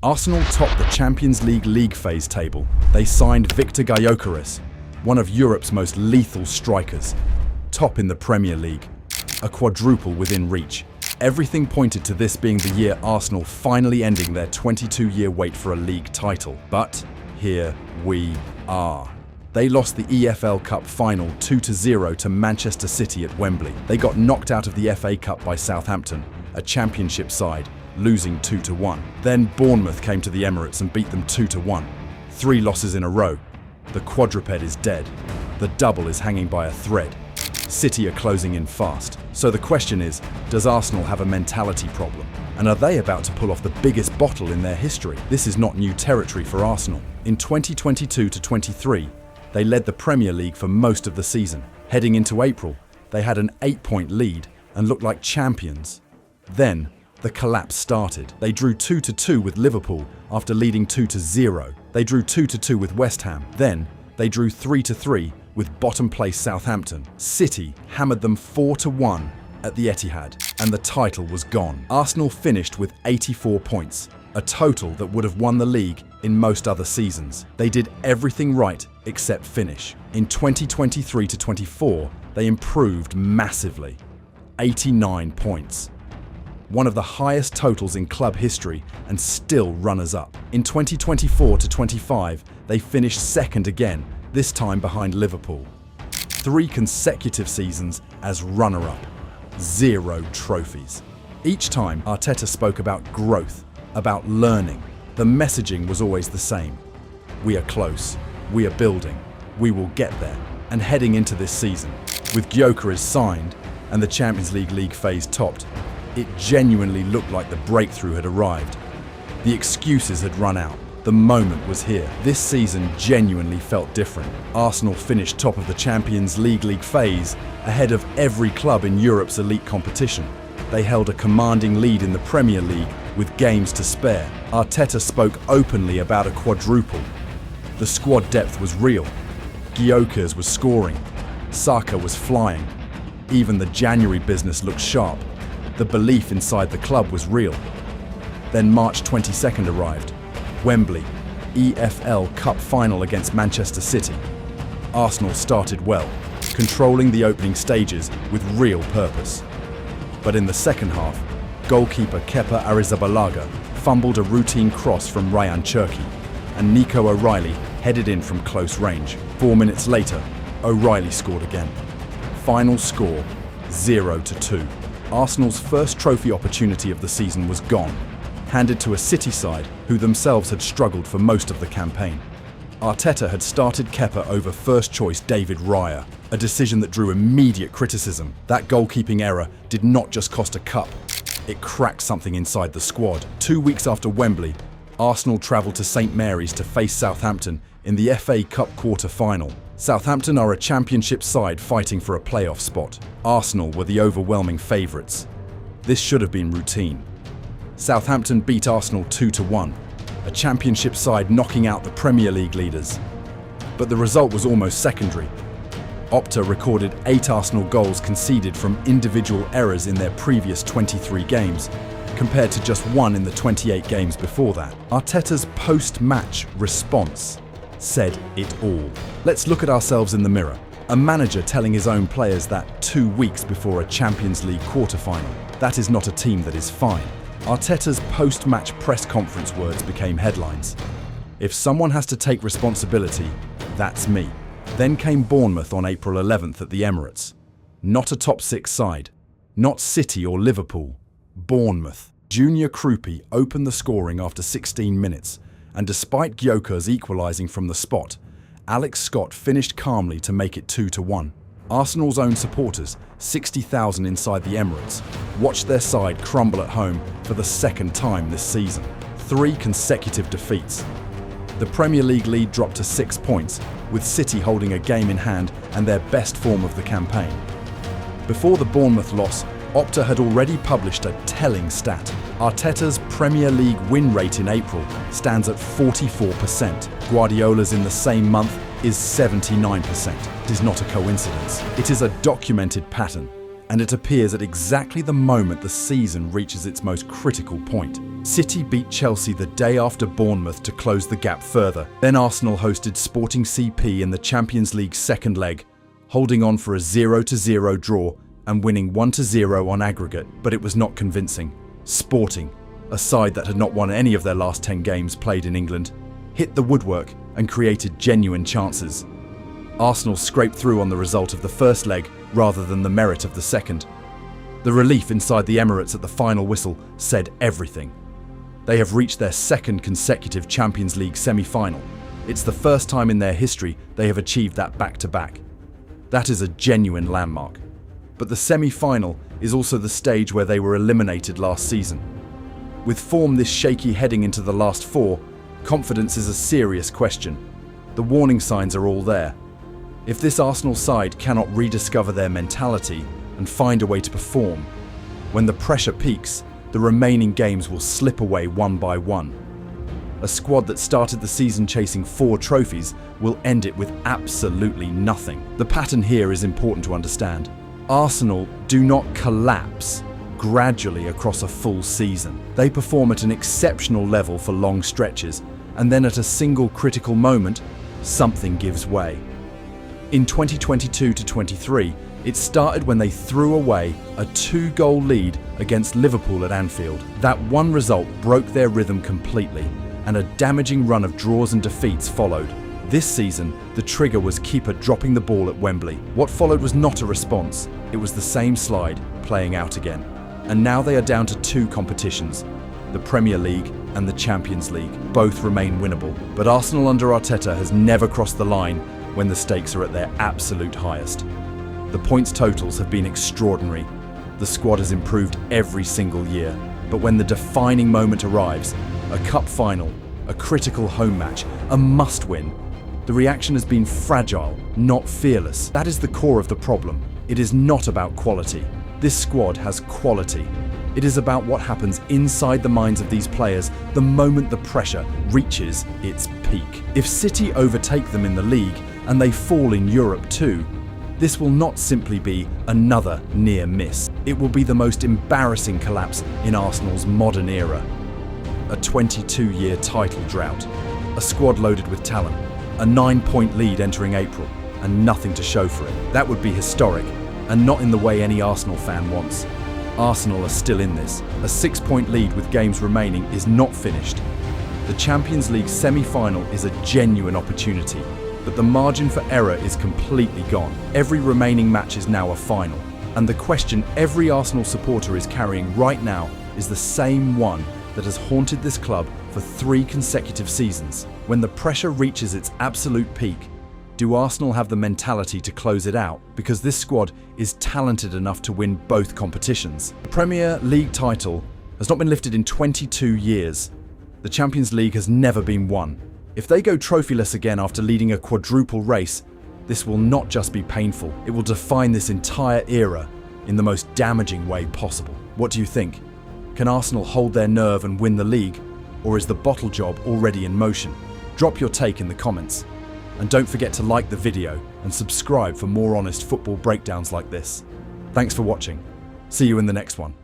Arsenal topped the Champions League league phase table. They signed Viktor Gyokeres, one of Europe's most lethal strikers. Top in the Premier League, a quadruple within reach. Everything pointed to this being the year Arsenal finally ending their 22-year wait for a league title. But here we are. They lost the EFL Cup final 2-0 to Manchester City at Wembley. They got knocked out of the FA Cup by Southampton, a championship side, losing 2-1. Then Bournemouth came to the Emirates and beat them 2-1. 3 losses in a row. The quadruped is dead. The double is hanging by a thread. City are closing in fast. So the question is, does Arsenal have a mentality problem? And are they about to pull off the biggest bottle in their history? This is not new territory for Arsenal. In 2022-23, they led the Premier League for most of the season. Heading into April, they had an 8-point lead and looked like champions. Then, the collapse started. They drew 2-2 with Liverpool after leading 2-0. They drew 2-2 with West Ham. Then, they drew 3-3 with bottom-place Southampton. City hammered them 4-1 at the Etihad, and the title was gone. Arsenal finished with 84 points, a total that would have won the league in most other seasons. They did everything right except finish. In 2023-24, they improved massively. 89 points. One of the highest totals in club history and still runners-up. In 2024-25, they finished second again, this time behind Liverpool. 3 consecutive seasons as runner-up. 0 trophies. Each time, Arteta spoke about growth, about learning. The messaging was always the same. We are close. We are building. We will get there. And heading into this season, with Gyokeres signed and the Champions League league phase topped, it genuinely looked like the breakthrough had arrived. The excuses had run out. The moment was here. This season genuinely felt different. Arsenal finished top of the Champions League league phase, ahead of every club in Europe's elite competition. They held a commanding lead in the Premier League with games to spare. Arteta spoke openly about a quadruple. The squad depth was real. Gyokeres was scoring. Saka was flying. Even the January business looked sharp. The belief inside the club was real. Then March 22nd arrived. Wembley, EFL Cup final against Manchester City. Arsenal started well, controlling the opening stages with real purpose. But in the second half, goalkeeper 𝐃𝐨𝐴 fumbled a routine cross from 𝐬𝐮𝐬𝐿, and Nico O'Reilly headed in from close range. 4 minutes later, O'Reilly scored again. Final score, 0-2. Arsenal's first trophy opportunity of the season was gone, handed to a City side who themselves had struggled for most of the campaign. Arteta had started Kepa over first-choice David Raya, a decision that drew immediate criticism. That goalkeeping error did not just cost a cup, it cracked something inside the squad. 2 weeks after Wembley, Arsenal travelled to St Mary's to face Southampton in the FA Cup quarter-final. Southampton are a championship side fighting for a playoff spot. Arsenal were the overwhelming favourites. This should have been routine. Southampton beat Arsenal 2-1, a championship side knocking out the Premier League leaders. But the result was almost secondary. Opta recorded 8 Arsenal goals conceded from individual errors in their previous 23 games, compared to just 1 in the 28 games before that. Arteta's post-match response said it all. Let's look at ourselves in the mirror. A manager telling his own players that 2 weeks before a Champions League quarter-final. That is not a team that is fine. Arteta's post-match press conference words became headlines. If someone has to take responsibility, that's me. Then came Bournemouth on April 11th at the Emirates. Not a top 6 side. Not City or Liverpool. Bournemouth. 𝐬𝐮𝐬𝐿 opened the scoring after 16 minutes, and despite Gyokeres equalising from the spot, Alex Scott finished calmly to make it 2-1. Arsenal's own supporters, 60,000 inside the Emirates, watched their side crumble at home for the second time this season. 3 consecutive defeats. The Premier League lead dropped to 6 points, with City holding a game in hand and their best form of the campaign. Before the Bournemouth loss, Opta had already published a telling stat. Arteta's Premier League win rate in April stands at 44%. Guardiola's in the same month is 79%. It is not a coincidence. It is a documented pattern, and it appears at exactly the moment the season reaches its most critical point. City beat Chelsea the day after Bournemouth to close the gap further. Then Arsenal hosted Sporting CP in the Champions League's second leg, holding on for a 0-0 draw and winning 1-0 on aggregate, but it was not convincing. Sporting, a side that had not won any of their last 10 games played in England, hit the woodwork and created genuine chances. Arsenal scraped through on the result of the first leg rather than the merit of the second. The relief inside the Emirates at the final whistle said everything. They have reached their second consecutive Champions League semi-final. It's the first time in their history they have achieved that back-to-back. That is a genuine landmark. But the semi-final is also the stage where they were eliminated last season. With form this shaky heading into the last four, confidence is a serious question. The warning signs are all there. If this Arsenal side cannot rediscover their mentality and find a way to perform, when the pressure peaks, the remaining games will slip away one by one. A squad that started the season chasing 4 trophies will end it with absolutely nothing. The pattern here is important to understand. Arsenal do not collapse gradually across a full season. They perform at an exceptional level for long stretches, and then at a single critical moment, something gives way. In 2022-23, it started when they threw away a 2-goal lead against Liverpool at Anfield. That one result broke their rhythm completely, and a damaging run of draws and defeats followed. This season, the trigger was keeper dropping the ball at Wembley. What followed was not a response, it was the same slide playing out again. And now they are down to 2 competitions, the Premier League and the Champions League. Both remain winnable, but Arsenal under Arteta has never crossed the line when the stakes are at their absolute highest. The points totals have been extraordinary. The squad has improved every single year. But when the defining moment arrives, a cup final, a critical home match, a must-win, the reaction has been fragile, not fearless. That is the core of the problem. It is not about quality. This squad has quality. It is about what happens inside the minds of these players the moment the pressure reaches its peak. If City overtake them in the league and they fall in Europe too, this will not simply be another near miss. It will be the most embarrassing collapse in Arsenal's modern era. A 22-year title drought, a squad loaded with talent, a 9-point lead entering April, and nothing to show for it. That would be historic, and not in the way any Arsenal fan wants. Arsenal are still in this. A 6-point lead with games remaining is not finished. The Champions League semi-final is a genuine opportunity, but the margin for error is completely gone. Every remaining match is now a final, and the question every Arsenal supporter is carrying right now is the same one that has haunted this club for 3 consecutive seasons. When the pressure reaches its absolute peak, do Arsenal have the mentality to close it out? Because this squad is talented enough to win both competitions. The Premier League title has not been lifted in 22 years. The Champions League has never been won. If they go trophyless again after leading a quadruple race, this will not just be painful, it will define this entire era in the most damaging way possible. What do you think? Can Arsenal hold their nerve and win the league, or is the bottle job already in motion? Drop your take in the comments. And don't forget to like the video and subscribe for more honest football breakdowns like this. Thanks for watching. See you in the next one.